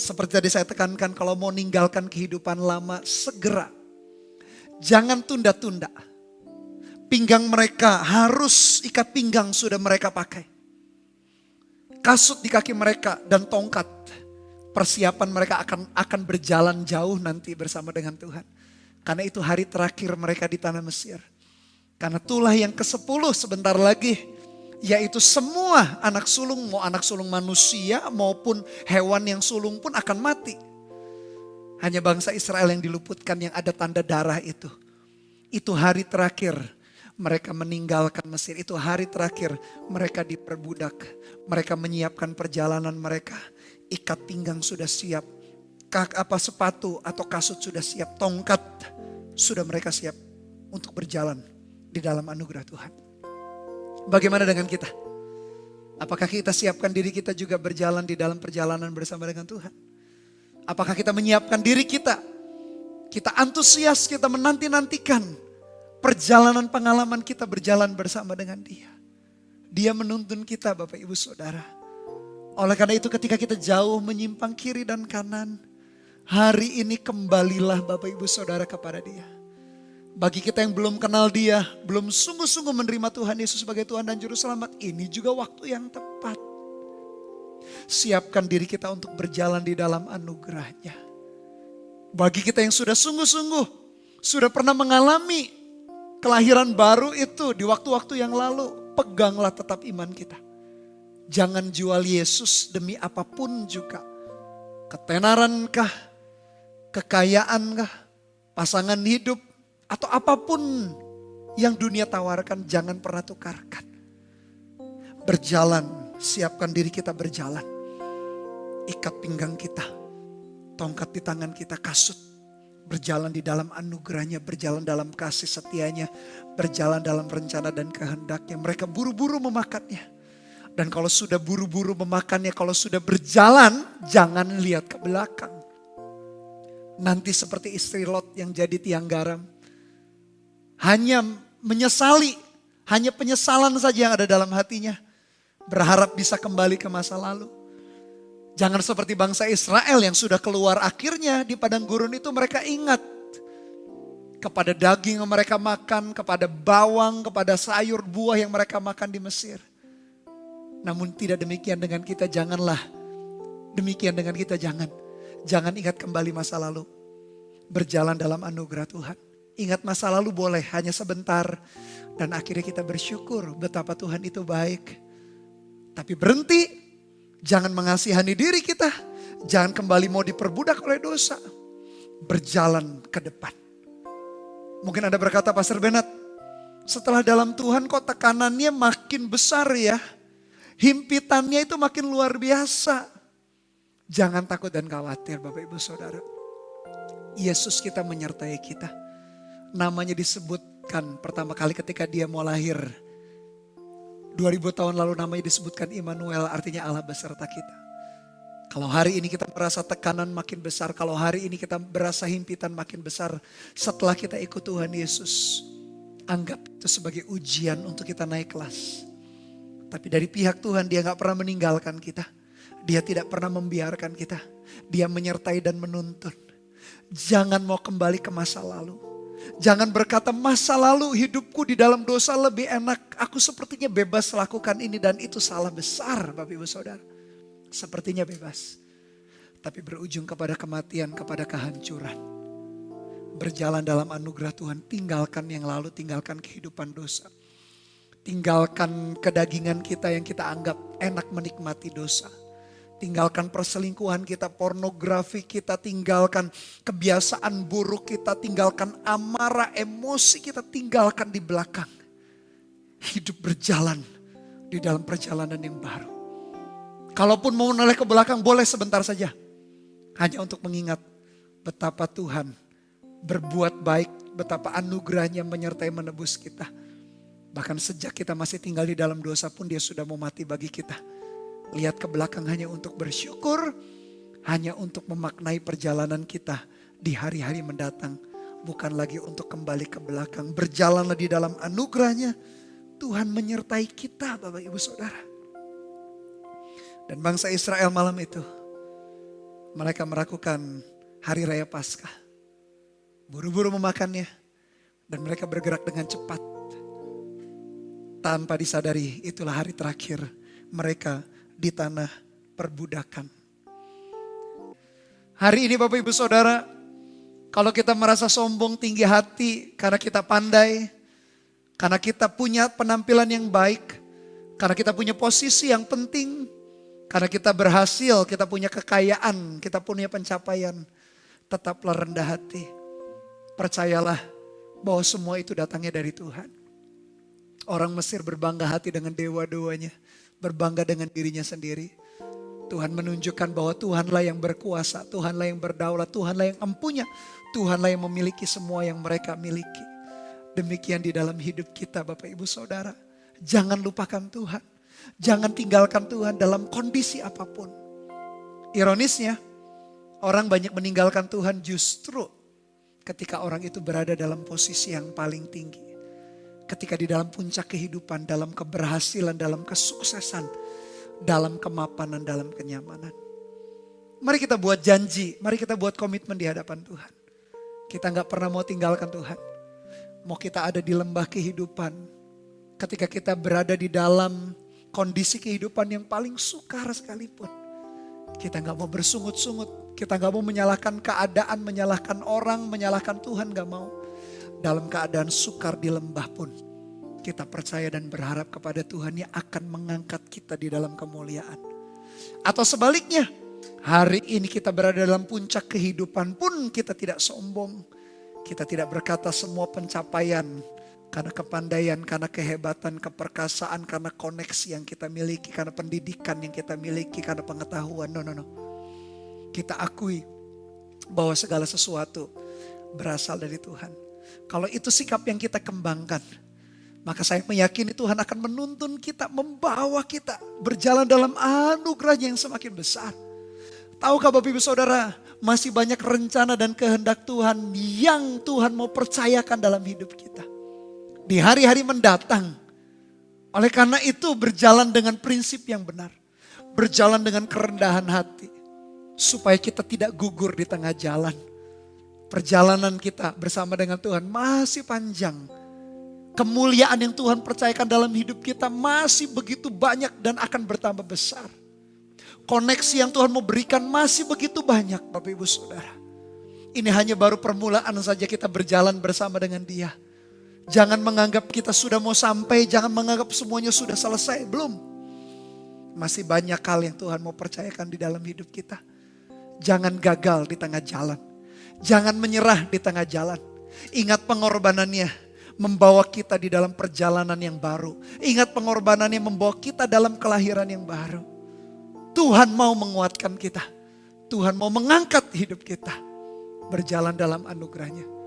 Seperti tadi saya tekankan, kalau mau ninggalkan kehidupan lama, segera. Jangan tunda-tunda. Pinggang mereka harus ikat pinggang sudah mereka pakai. Kasut di kaki mereka dan tongkat. Persiapan mereka akan berjalan jauh nanti bersama dengan Tuhan. Karena itu hari terakhir mereka di tanah Mesir. Karena itulah yang ke-10 sebentar lagi. Yaitu semua anak sulung, mau anak sulung manusia maupun hewan yang sulung pun akan mati. Hanya bangsa Israel yang diluputkan yang ada tanda darah itu. Itu hari terakhir mereka meninggalkan Mesir. Itu hari terakhir mereka diperbudak. Mereka menyiapkan perjalanan mereka. Ikat pinggang sudah siap. Sepatu atau kasut sudah siap. Tongkat sudah mereka siap untuk berjalan di dalam anugerah Tuhan. Bagaimana dengan kita? Apakah kita siapkan diri kita juga berjalan di dalam perjalanan bersama dengan Tuhan? Apakah kita menyiapkan diri kita? Kita antusias, kita menanti-nantikan perjalanan pengalaman kita berjalan bersama dengan Dia. Dia menuntun kita Bapak Ibu Saudara. Oleh karena itu ketika kita jauh menyimpang kiri dan kanan, hari ini kembalilah Bapak Ibu Saudara kepada Dia. Bagi kita yang belum kenal Dia, belum sungguh-sungguh menerima Tuhan Yesus sebagai Tuhan dan Juru Selamat, ini juga waktu yang tepat. Siapkan diri kita untuk berjalan di dalam anugerah-Nya. Bagi kita yang sudah sungguh-sungguh, sudah pernah mengalami kelahiran baru itu di waktu-waktu yang lalu, peganglah tetap iman kita. Jangan jual Yesus demi apapun juga. Ketenarankah, kekayaankah, pasangan hidup, atau apapun yang dunia tawarkan, jangan pernah tukarkan. Berjalan, siapkan diri kita berjalan. Ikat pinggang kita, tongkat di tangan kita, kasut. Berjalan di dalam anugerahnya, berjalan dalam kasih setianya, berjalan dalam rencana dan kehendaknya. Mereka buru-buru memakannya. Dan kalau sudah buru-buru memakannya, kalau sudah berjalan, jangan lihat ke belakang. Nanti seperti istri Lot yang jadi tiang garam. Hanya menyesali, hanya penyesalan saja yang ada dalam hatinya. Berharap bisa kembali ke masa lalu. Jangan seperti bangsa Israel yang sudah keluar akhirnya di padang gurun itu mereka ingat. Kepada daging yang mereka makan, kepada bawang, kepada sayur buah yang mereka makan di Mesir. Namun tidak demikian dengan kita, janganlah. Demikian dengan kita, jangan. Jangan ingat kembali masa lalu. Berjalan dalam anugerah Tuhan. Ingat masa lalu boleh, hanya sebentar. Dan akhirnya kita bersyukur betapa Tuhan itu baik. Tapi berhenti, jangan mengasihani diri kita. Jangan kembali mau diperbudak oleh dosa. Berjalan ke depan. Mungkin Anda berkata, Pastor Bernard, setelah dalam Tuhan kok tekanannya makin besar ya. Himpitannya itu makin luar biasa. Jangan takut dan khawatir Bapak Ibu Saudara. Yesus kita menyertai kita. Namanya disebutkan pertama kali ketika Dia mau lahir. 2000 tahun lalu namanya disebutkan Immanuel, artinya Allah beserta kita. Kalau hari ini kita merasa tekanan makin besar, kalau hari ini kita merasa himpitan makin besar, setelah kita ikut Tuhan Yesus, anggap itu sebagai ujian untuk kita naik kelas. Tapi dari pihak Tuhan Dia gak pernah meninggalkan kita. Dia tidak pernah membiarkan kita. Dia menyertai dan menuntun. Jangan mau kembali ke masa lalu. Jangan berkata masa lalu hidupku di dalam dosa lebih enak. Aku sepertinya bebas lakukan ini dan itu, salah besar Bapak Ibu Saudara. Sepertinya bebas. Tapi berujung kepada kematian, kepada kehancuran. Berjalan dalam anugerah Tuhan. Tinggalkan yang lalu, tinggalkan kehidupan dosa. Tinggalkan kedagingan kita yang kita anggap enak menikmati dosa. Tinggalkan perselingkuhan kita, pornografi kita, tinggalkan kebiasaan buruk kita, tinggalkan amarah, emosi kita, tinggalkan di belakang. Hidup berjalan di dalam perjalanan yang baru. Kalaupun mau menoleh ke belakang boleh sebentar saja. Hanya untuk mengingat betapa Tuhan berbuat baik, betapa anugerahnya menyertai menebus kita. Bahkan sejak kita masih tinggal di dalam dosa pun Dia sudah mau mati bagi kita. Lihat ke belakang hanya untuk bersyukur, hanya untuk memaknai perjalanan kita di hari-hari mendatang. Bukan lagi untuk kembali ke belakang. Berjalanlah di dalam anugerahnya. Tuhan menyertai kita Bapak Ibu Saudara. Dan bangsa Israel malam itu Mereka melakukan hari raya Paskah. Buru-buru memakannya. Dan mereka bergerak dengan cepat. Tanpa disadari itulah hari terakhir mereka di tanah perbudakan. Hari ini Bapak Ibu Saudara, kalau kita merasa sombong, tinggi hati karena kita pandai, karena kita punya penampilan yang baik, karena kita punya posisi yang penting, karena kita berhasil, kita punya kekayaan, kita punya pencapaian, tetaplah rendah hati. Percayalah bahwa semua itu datangnya dari Tuhan. Orang Mesir berbangga hati dengan dewa-dewanya, berbangga dengan dirinya sendiri. Tuhan menunjukkan bahwa Tuhanlah yang berkuasa, Tuhanlah yang berdaulat, Tuhanlah yang empunya, Tuhanlah yang memiliki semua yang mereka miliki. Demikian di dalam hidup kita Bapak Ibu Saudara. Jangan lupakan Tuhan. Jangan tinggalkan Tuhan dalam kondisi apapun. Ironisnya, orang banyak meninggalkan Tuhan justru ketika orang itu berada dalam posisi yang paling tinggi. Ketika di dalam puncak kehidupan, dalam keberhasilan, dalam kesuksesan, dalam kemapanan, dalam kenyamanan. Mari kita buat janji, mari kita buat komitmen di hadapan Tuhan. Kita gak pernah mau tinggalkan Tuhan. Mau kita ada di lembah kehidupan, ketika kita berada di dalam kondisi kehidupan yang paling sukar sekalipun. Kita gak mau bersungut-sungut, kita gak mau menyalahkan keadaan, menyalahkan orang, menyalahkan Tuhan, gak mau. Dalam keadaan sukar di lembah pun, kita percaya dan berharap kepada Tuhan yang akan mengangkat kita di dalam kemuliaan. Atau sebaliknya, hari ini kita berada dalam puncak kehidupan pun kita tidak sombong. Kita tidak berkata semua pencapaian karena kepandaian, karena kehebatan, keperkasaan, karena koneksi yang kita miliki, karena pendidikan yang kita miliki, karena pengetahuan. No. Kita akui bahwa segala sesuatu berasal dari Tuhan. Kalau itu sikap yang kita kembangkan, maka saya meyakini Tuhan akan menuntun kita, membawa kita berjalan dalam anugerahnya yang semakin besar. Tahukah Bapak Ibu Saudara, masih banyak rencana dan kehendak Tuhan yang Tuhan mau percayakan dalam hidup kita. Di hari-hari mendatang. Oleh karena itu berjalan dengan prinsip yang benar. Berjalan dengan kerendahan hati. Supaya kita tidak gugur di tengah jalan. Perjalanan kita bersama dengan Tuhan masih panjang. Kemuliaan yang Tuhan percayakan dalam hidup kita masih begitu banyak dan akan bertambah besar. Koneksi yang Tuhan mau berikan masih begitu banyak Bapak Ibu Saudara. Ini hanya baru permulaan saja kita berjalan bersama dengan Dia. Jangan menganggap kita sudah mau sampai, jangan menganggap semuanya sudah selesai, belum. Masih banyak hal yang Tuhan mau percayakan di dalam hidup kita. Jangan gagal di tengah jalan. Jangan menyerah di tengah jalan. Ingat pengorbanannya membawa kita di dalam perjalanan yang baru. Ingat pengorbanannya membawa kita dalam kelahiran yang baru. Tuhan mau menguatkan kita. Tuhan mau mengangkat hidup kita. Berjalan dalam anugerahnya.